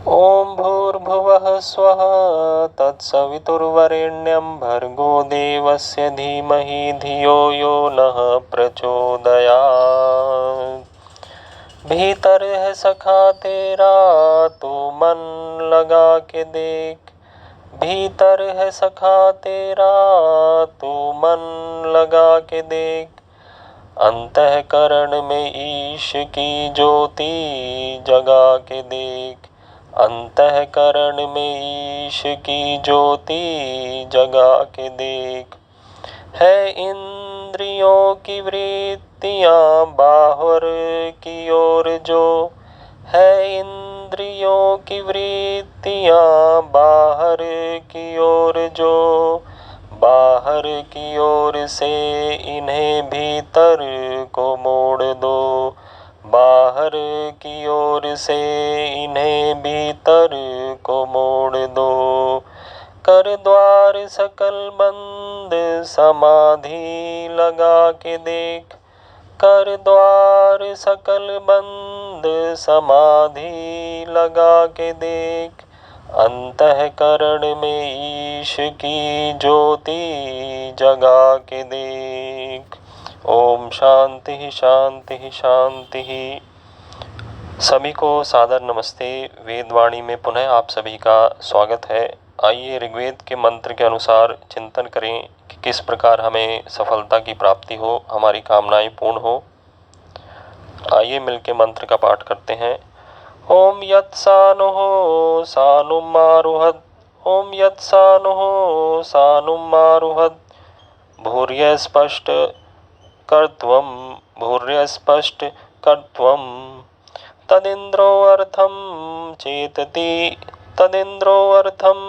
ओम भूर्भुवः स्वः तत्सवितुर्वरेण्यं भर्गो देवस्य धीमहि धियो यो नः प्रचोदयात्। भीतर है सखा तेरा तू मन लगा के देख, भीतर है सखा तेरा तू मन लगा के देख। अंतःकरण में ईश की ज्योति जगा के देख, अंतःकरण में ईश की ज्योति जगा के देख। है इंद्रियों की वृत्तियां बाहर की ओर जो, है इंद्रियों की वृत्तियां बाहर की ओर जो, बाहर की ओर से इन्हें भीतर को मोड़ दो, बाहर की ओर से इन्हें भीतर को मोड़ दो। कर द्वार सकल बंद समाधि लगा के देख, कर द्वार सकल बंद समाधि लगा के देख। अंतःकरण में ईश की ज्योति जगा के देख। ओम शांति शांति शांति। सभी को सादर नमस्ते। वेदवाणी में पुनः आप सभी का स्वागत है। आइए ऋग्वेद के मंत्र के अनुसार चिंतन करें कि किस प्रकार हमें सफलता की प्राप्ति हो, हमारी कामनाएं पूर्ण हो। आइए मिलके मंत्र का पाठ करते हैं। ओम यत्सानुः सानुम् आरुहत्, ओम यत्सानुः सानुम् आरुहत्। भूर्यस्पष्ट कर्त्वं, भूर्यस्पष्ट कर्त्वं। तदिन्द्रो अर्थं चेतति, तदिन्द्रो अर्थं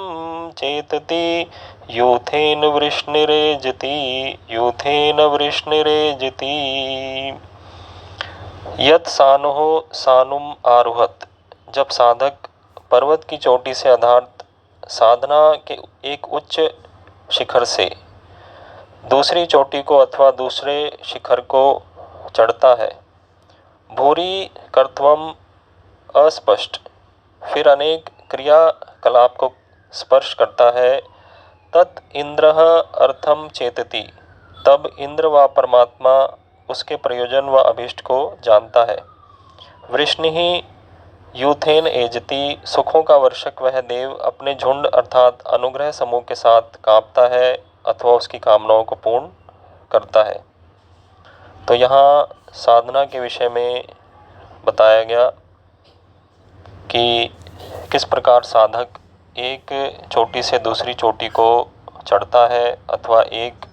चेतति। यूथेन वृष्णिरेजति, यूथेन वृष्णिरेजति। यत् सानुः सानुम् आरुहत्। जब साधक पर्वत की चोटी से अर्थात साधना के एक उच्च शिखर से दूसरी चोटी को अथवा दूसरे शिखर को चढ़ता है। भूरि कर्त्वम अस्पष्ट, फिर अनेक क्रियाकलाप को स्पर्श करता है। तत् इंद्रः अर्थम चेतति, तब इंद्र व परमात्मा उसके प्रयोजन व अभीष्ट को जानता है। वृष्णिः यूथेन एजति, सुखों का वर्षक वह देव अपने झुंड अर्थात अनुग्रह समूह के साथ कांपता है अथवा उसकी कामनाओं को पूर्ण करता है। तो यहाँ साधना के विषय में बताया गया कि किस प्रकार साधक एक चोटी से दूसरी चोटी को चढ़ता है अथवा एक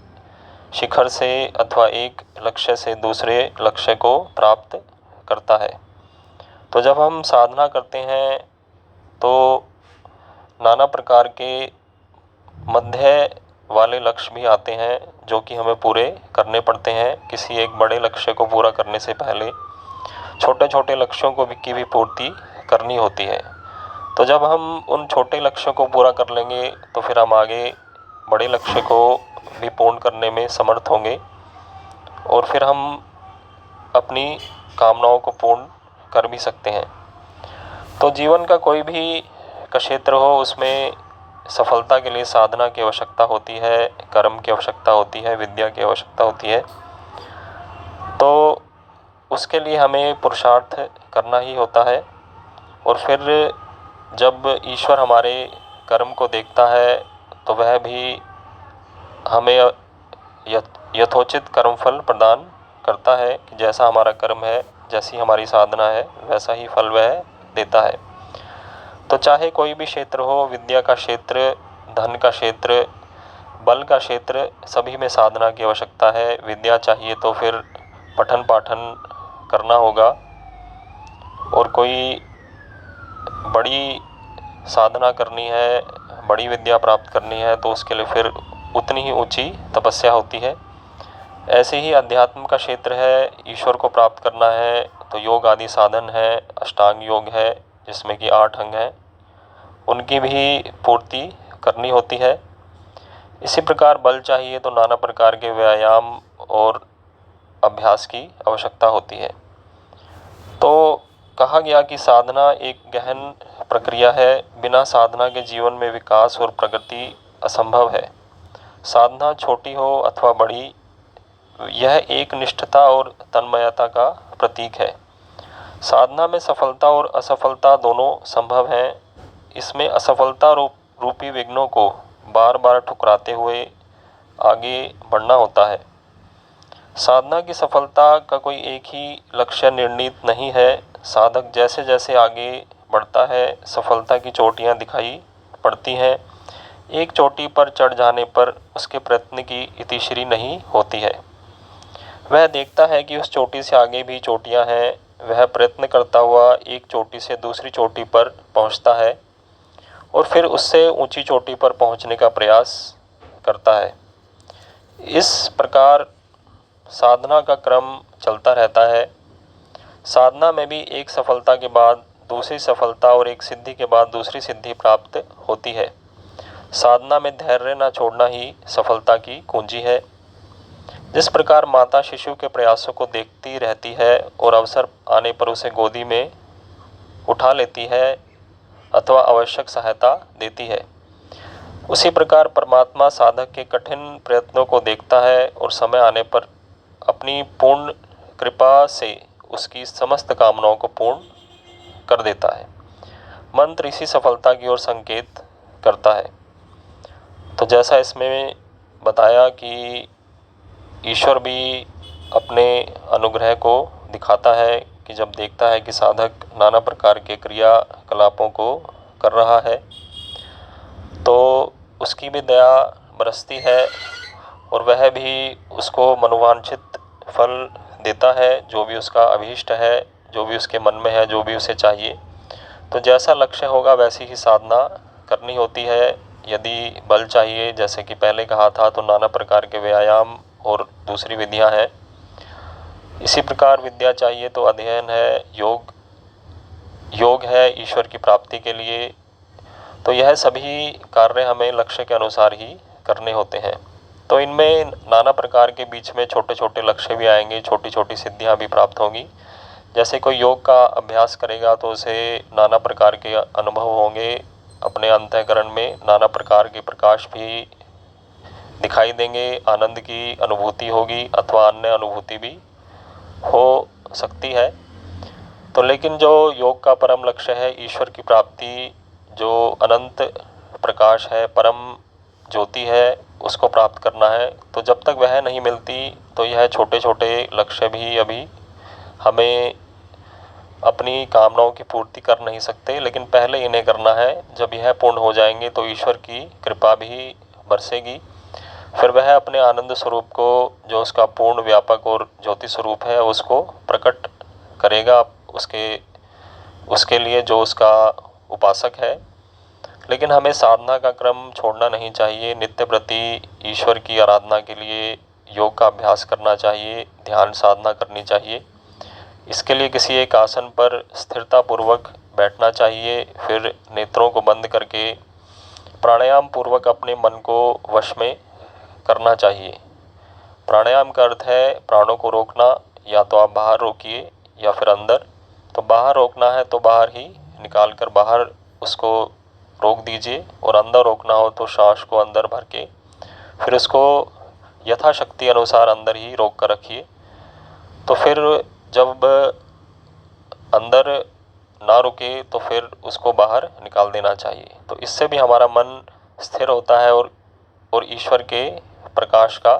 शिखर से अथवा एक लक्ष्य से दूसरे लक्ष्य को प्राप्त करता है। तो जब हम साधना करते हैं तो नाना प्रकार के मध्य वाले लक्ष्य भी आते हैं जो कि हमें पूरे करने पड़ते हैं। किसी एक बड़े लक्ष्य को पूरा करने से पहले छोटे छोटे लक्ष्यों को की भी पूर्ति करनी होती है। तो जब हम उन छोटे लक्ष्यों को पूरा कर लेंगे तो फिर हम आगे बड़े लक्ष्य को भी पूर्ण करने में समर्थ होंगे और फिर हम अपनी कामनाओं को पूर्ण कर भी सकते हैं। तो जीवन का कोई भी क्षेत्र हो उसमें सफलता के लिए साधना की आवश्यकता होती है, कर्म की आवश्यकता होती है, विद्या की आवश्यकता होती है। तो उसके लिए हमें पुरुषार्थ करना ही होता है। और फिर जब ईश्वर हमारे कर्म को देखता है तो वह भी हमें यथोचित कर्मफल प्रदान करता है कि जैसा हमारा कर्म है, जैसी हमारी साधना है, वैसा ही फल वह देता है। तो चाहे कोई भी क्षेत्र हो, विद्या का क्षेत्र, धन का क्षेत्र, बल का क्षेत्र, सभी में साधना की आवश्यकता है। विद्या चाहिए तो फिर पठन पाठन करना होगा और कोई बड़ी साधना करनी है, बड़ी विद्या प्राप्त करनी है तो उसके लिए फिर उतनी ही ऊंची तपस्या होती है। ऐसे ही अध्यात्म का क्षेत्र है, ईश्वर को प्राप्त करना है तो योग आदि साधन है, अष्टांग योग है जिसमें कि 8 अंग हैं, उनकी भी पूर्ति करनी होती है। इसी प्रकार बल चाहिए तो नाना प्रकार के व्यायाम और अभ्यास की आवश्यकता होती है। तो कहा गया कि साधना एक गहन प्रक्रिया है। बिना साधना के जीवन में विकास और प्रगति असंभव है। साधना छोटी हो अथवा बड़ी, यह एक निष्ठता और तन्मयता का प्रतीक है। साधना में सफलता और असफलता दोनों संभव हैं। इसमें असफलता रूपी विघ्नों को बार बार ठुकराते हुए आगे बढ़ना होता है। साधना की सफलता का कोई एक ही लक्ष्य निर्णीत नहीं है। साधक जैसे जैसे आगे बढ़ता है, सफलता की चोटियां दिखाई पड़ती हैं। एक चोटी पर चढ़ जाने पर उसके प्रयत्न की इतिश्री नहीं होती है। वह देखता है कि उस चोटी से आगे भी चोटियां हैं। वह प्रयत्न करता हुआ एक चोटी से दूसरी चोटी पर पहुंचता है और फिर उससे ऊंची चोटी पर पहुंचने का प्रयास करता है। इस प्रकार साधना का क्रम चलता रहता है। साधना में भी एक सफलता के बाद दूसरी सफलता और एक सिद्धि के बाद दूसरी सिद्धि प्राप्त होती है। साधना में धैर्य न छोड़ना ही सफलता की कुंजी है। जिस प्रकार माता शिशु के प्रयासों को देखती रहती है और अवसर आने पर उसे गोदी में उठा लेती है अथवा आवश्यक सहायता देती है, उसी प्रकार परमात्मा साधक के कठिन प्रयत्नों को देखता है और समय आने पर अपनी पूर्ण कृपा से उसकी समस्त कामनाओं को पूर्ण कर देता है। मंत्र इसी सफलता की ओर संकेत करता है। तो जैसा इसमें बताया कि ईश्वर भी अपने अनुग्रह को दिखाता है कि जब देखता है कि साधक नाना प्रकार के क्रियाकलापों को कर रहा है तो उसकी भी दया बरसती है और वह भी उसको मनोवांछित फल देता है, जो भी उसका अभीष्ट है, जो भी उसके मन में है, जो भी उसे चाहिए। तो जैसा लक्ष्य होगा वैसी ही साधना करनी होती है। यदि बल चाहिए, जैसे कि पहले कहा था, तो नाना प्रकार के व्यायाम और दूसरी विधियां हैं। इसी प्रकार विद्या चाहिए तो अध्ययन है, योग है ईश्वर की प्राप्ति के लिए। तो यह सभी कार्य हमें लक्ष्य के अनुसार ही करने होते हैं। तो इनमें नाना प्रकार के बीच में छोटे छोटे लक्ष्य भी आएंगे, छोटी छोटी सिद्धियां भी प्राप्त होंगी। जैसे कोई योग का अभ्यास करेगा तो उसे नाना प्रकार के अनुभव होंगे। अपने अंतःकरण में नाना प्रकार के प्रकाश भी दिखाई देंगे, आनंद की अनुभूति होगी अथवा अन्य अनुभूति भी हो सकती है। तो लेकिन जो योग का परम लक्ष्य है, ईश्वर की प्राप्ति, जो अनंत प्रकाश है, परम ज्योति है, उसको प्राप्त करना है। तो जब तक वह नहीं मिलती तो यह छोटे छोटे लक्ष्य भी अभी हमें अपनी कामनाओं की पूर्ति कर नहीं सकते, लेकिन पहले इन्हें करना है। जब यह पूर्ण हो जाएंगे तो ईश्वर की कृपा भी बरसेगी। फिर वह अपने आनंद स्वरूप को, जो उसका पूर्ण व्यापक और ज्योति स्वरूप है, उसको प्रकट करेगा उसके लिए जो उसका उपासक है। लेकिन हमें साधना का क्रम छोड़ना नहीं चाहिए। नित्य प्रति ईश्वर की आराधना के लिए योग का अभ्यास करना चाहिए, ध्यान साधना करनी चाहिए। इसके लिए किसी एक आसन पर स्थिरता पूर्वक बैठना चाहिए। फिर नेत्रों को बंद करके प्राणायाम पूर्वक अपने मन को वश में करना चाहिए। प्राणायाम का अर्थ है प्राणों को रोकना। या तो आप बाहर रोकिए या फिर अंदर। तो बाहर रोकना है तो बाहर ही निकाल कर बाहर उसको रोक दीजिए, और अंदर रोकना हो तो सांस को अंदर भर के फिर उसको यथाशक्ति अनुसार अंदर ही रोक कर रखिए। तो फिर जब अंदर ना रुके तो फिर उसको बाहर निकाल देना चाहिए। तो इससे भी हमारा मन स्थिर होता है और ईश्वर के प्रकाश का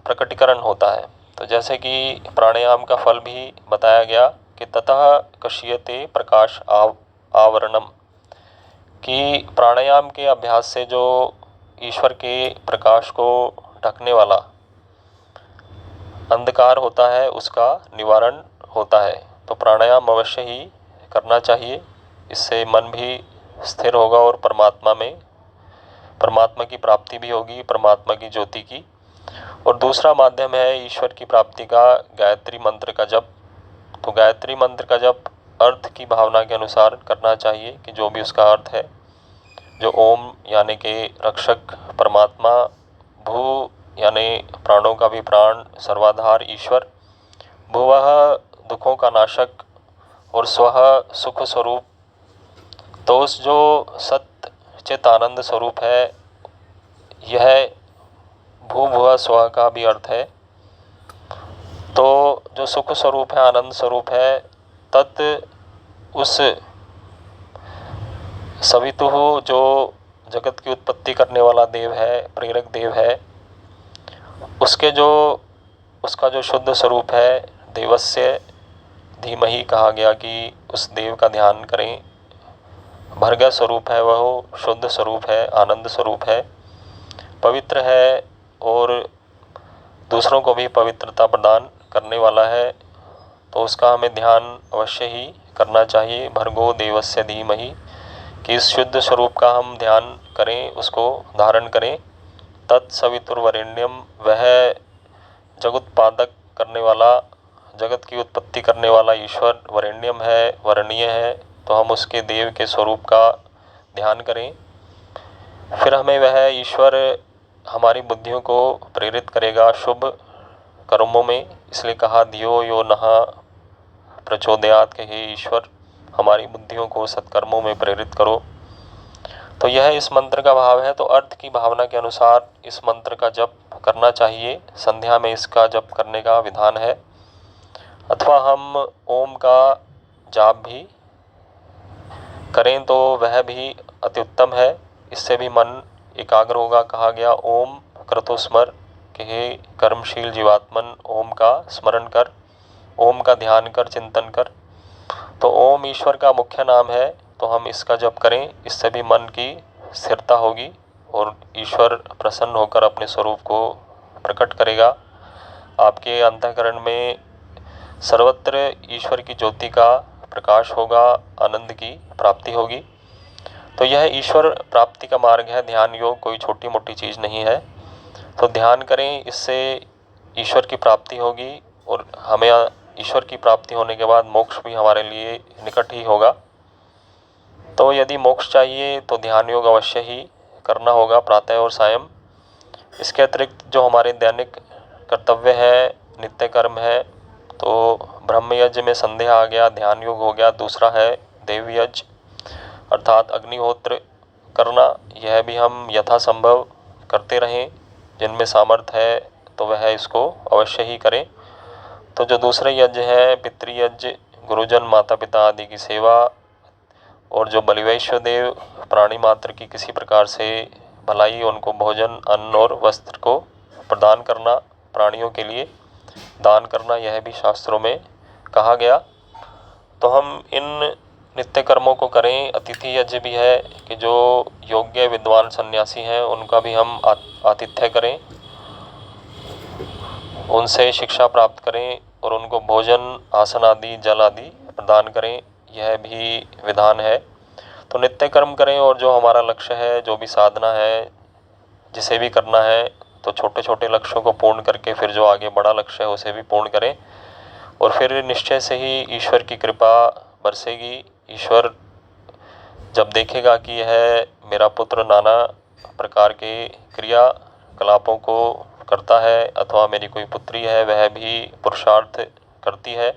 प्रकटीकरण होता है। तो जैसे कि प्राणायाम का फल भी बताया गया कि ततः कश्यते प्रकाश आवरणम, कि प्राणायाम के अभ्यास से जो ईश्वर के प्रकाश को ढकने वाला अंधकार होता है उसका निवारण होता है। तो प्राणायाम अवश्य ही करना चाहिए। इससे मन भी स्थिर होगा और परमात्मा की प्राप्ति भी होगी, परमात्मा की ज्योति की। और दूसरा माध्यम है ईश्वर की प्राप्ति का गायत्री मंत्र का जप। तो गायत्री मंत्र का जप अर्थ की भावना के अनुसार करना चाहिए, कि जो भी उसका अर्थ है, जो ओम यानी के रक्षक परमात्मा, भू यानी प्राणों का भी प्राण सर्वाधार ईश्वर, भुवः दुखों का नाशक, और स्वः सुख स्वरूप। तो उस जो सत्य चित आनंद स्वरूप है, यह भू भुआ स्व का भी अर्थ है। तो जो सुख स्वरूप है, आनंद स्वरूप है, तत् उस सवितुः जो जगत की उत्पत्ति करने वाला देव है, प्रेरक देव है, उसका जो शुद्ध स्वरूप है, देवस्य धीमहि कहा गया कि उस देव का ध्यान करें। भर्गः स्वरूप है, वह शुद्ध स्वरूप है, आनंद स्वरूप है, पवित्र है और दूसरों को भी पवित्रता प्रदान करने वाला है। तो उसका हमें ध्यान अवश्य ही करना चाहिए। भर्गो देवस्य धीमहि, कि इस शुद्ध स्वरूप का हम ध्यान करें, उसको धारण करें। तत्सवितुर्वरेण्यम, वह जगुत्पादक करने वाला, जगत की उत्पत्ति करने वाला ईश्वर वरेण्यम है, वरणीय है। तो हम उसके देव के स्वरूप का ध्यान करें। फिर हमें वह ईश्वर हमारी बुद्धियों को प्रेरित करेगा शुभ कर्मों में। इसलिए कहा धियो यो नः प्रचोदयात्, के हे ईश्वर हमारी बुद्धियों को सत्कर्मों में प्रेरित करो। तो यह इस मंत्र का भाव है। तो अर्थ की भावना के अनुसार इस मंत्र का जप करना चाहिए। संध्या में इसका जप करने का विधान है, अथवा हम ओम का जाप भी करें तो वह भी अति उत्तम है। इससे भी मन एकाग्र होगा। कहा गया ओम क्रतु स्मर, कि हे कर्मशील जीवात्मन ओम का स्मरण कर, ओम का ध्यान कर, चिंतन कर। तो ओम ईश्वर का मुख्य नाम है, तो हम इसका जप करें। इससे भी मन की स्थिरता होगी और ईश्वर प्रसन्न होकर अपने स्वरूप को प्रकट करेगा। आपके अंतःकरण में सर्वत्र ईश्वर की ज्योति का प्रकाश होगा, आनंद की प्राप्ति होगी। तो यह ईश्वर प्राप्ति का मार्ग है। ध्यान योग कोई छोटी मोटी चीज़ नहीं है। तो ध्यान करें, इससे ईश्वर की प्राप्ति होगी और हमें ईश्वर की प्राप्ति होने के बाद मोक्ष भी हमारे लिए निकट ही होगा। तो यदि मोक्ष चाहिए तो ध्यान योग अवश्य ही करना होगा, प्रातः और सायं। इसके अतिरिक्त जो हमारे दैनिक कर्तव्य है, नित्य कर्म है, तो ब्रह्म यज्ञ में संध्या आ गया, ध्यान योग हो गया। दूसरा है देव यज्ञ, अर्थात अग्निहोत्र करना। यह भी हम यथासंभव करते रहें। जिनमें सामर्थ्य है तो वह इसको अवश्य ही करें। तो जो दूसरे यज्ञ हैं, पितृयज्ञ, गुरुजन माता पिता आदि की सेवा, और जो बलिवैश्य देव प्राणी मात्र की किसी प्रकार से भलाई, उनको भोजन, अन्न और वस्त्र को प्रदान करना, प्राणियों के लिए दान करना, यह भी शास्त्रों में कहा गया। तो हम इन नित्य कर्मों को करें। अतिथि यज्ञ भी है कि जो योग्य विद्वान सन्यासी हैं उनका भी हम आतिथ्य करें, उनसे शिक्षा प्राप्त करें और उनको भोजन, आसन आदि, जल आदि प्रदान करें। यह भी विधान है। तो नित्य कर्म करें और जो हमारा लक्ष्य है, जो भी साधना है, जिसे भी करना है, तो छोटे छोटे लक्ष्यों को पूर्ण करके फिर जो आगे बड़ा लक्ष्य है उसे भी पूर्ण करें। और फिर निश्चय से ही ईश्वर की कृपा बरसेगी। ईश्वर जब देखेगा कि यह मेरा पुत्र नाना प्रकार के क्रियाकलापों को करता है, अथवा मेरी कोई पुत्री है वह भी पुरुषार्थ करती है,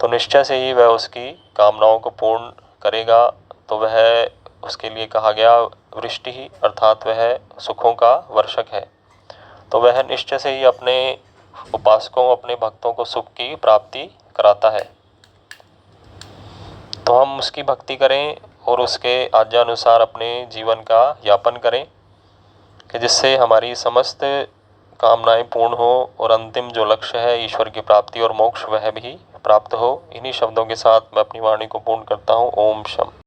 तो निश्चय से ही वह उसकी कामनाओं को पूर्ण करेगा। तो वह उसके लिए कहा गया वृष्टि ही, अर्थात वह सुखों का वर्षक है। तो वह निश्चय से ही अपने उपासकों, अपने भक्तों को सुख की प्राप्ति कराता है। तो हम उसकी भक्ति करें और उसके आज्ञा अनुसार अपने जीवन का यापन करें, कि जिससे हमारी समस्त कामनाएं पूर्ण हो और अंतिम जो लक्ष्य है ईश्वर की प्राप्ति और मोक्ष, वह भी प्राप्त हो। इन्हीं शब्दों के साथ मैं अपनी वाणी को पूर्ण करता हूँ। ओम शम।